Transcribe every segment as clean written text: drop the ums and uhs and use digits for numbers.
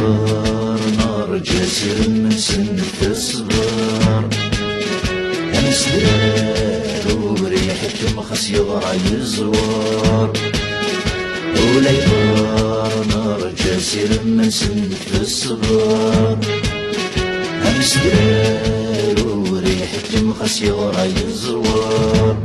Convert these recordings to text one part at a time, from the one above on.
يطار نار جاسر من سن الصغار امس درار وريحة مخص يغرى يزوار ولا يطار نار جاسر من سن الصغار امس درار وريحة مخص يغرى يزوار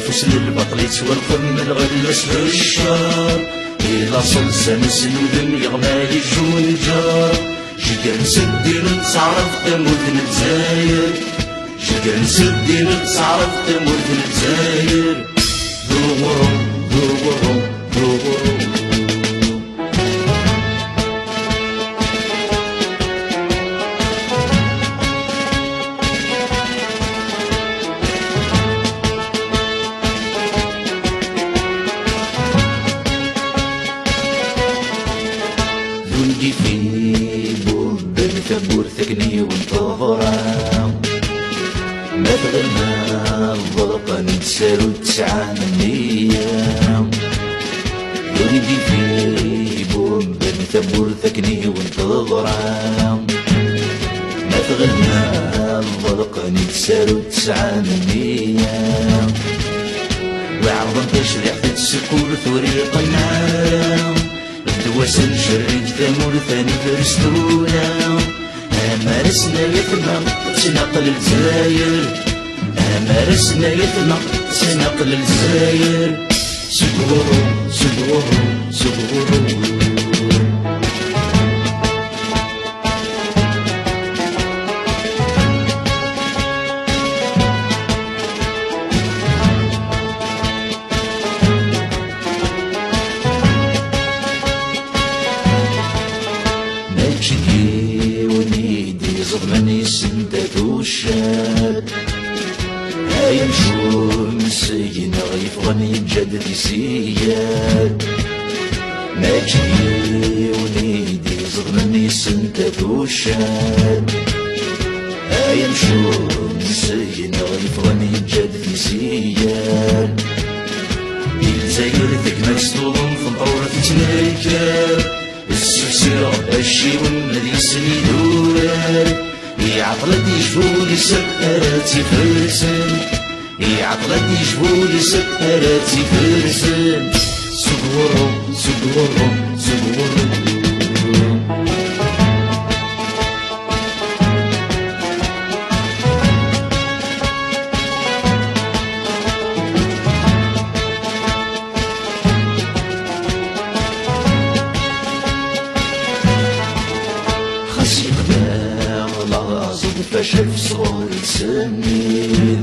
فسل البطل يتورقم من الغلس بالشار إلا صلصة مسنودن يغمى يجون الجار جيكا نسدي نتصعرف تموت نتزاير جيكا نسدي نتصعرف تموت نتزاير دوغرم دوغرم دوغرم ولدي في بوب ثبور ثقني وانتظرا ما تغنى الضرقة نتسالو 9 ايام ولدي في بوب ثبور ثقني وانتظرا ما تغنى الضرقة نتسالو 9 ايام وعرضا تشريح تتسكور ثوري القناع دواسن شرج ثمور ثاني فرستونا أمارسنا يثنى تنقل الجزاير أمارسنا يثنى تنقل الجزاير سبورو سبورو سبورو نجدي ونيدي ضمني سندت وشاد هاي مشوم سينا يفغني بجد سياد نجدي ونيدي ضمني سندت وشاد هاي مشوم سينا يفغني بجد سياد الجزائر ذك مكسطوم في مطورة تنايكار السلسلة الشيون الذي سنيدوران يعطلت يجبولي سكراتي فرسان يعطلت يجبولي سكراتي فرسان سبورو سبورو سبورو فشل في صغر سنين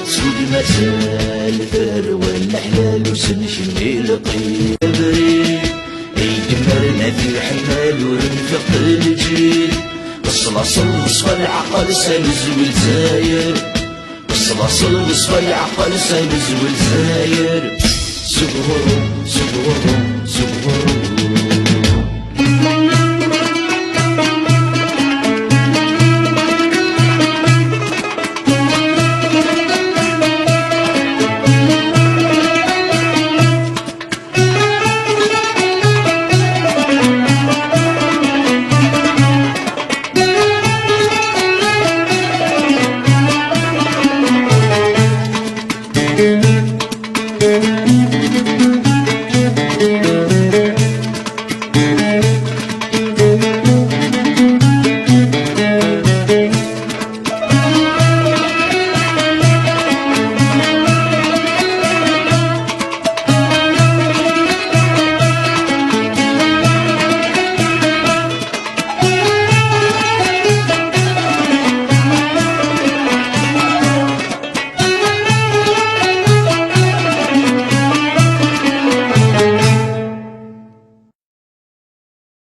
سودي مازال ثروة الحلال وسنش القيب بريد يدمرنا في الحمال ورنفق الجيل الصلاصل وصفى العقل سامز والزاير الصلاصل وصفى العقل سامز والزاير سبورو سبورو سبورو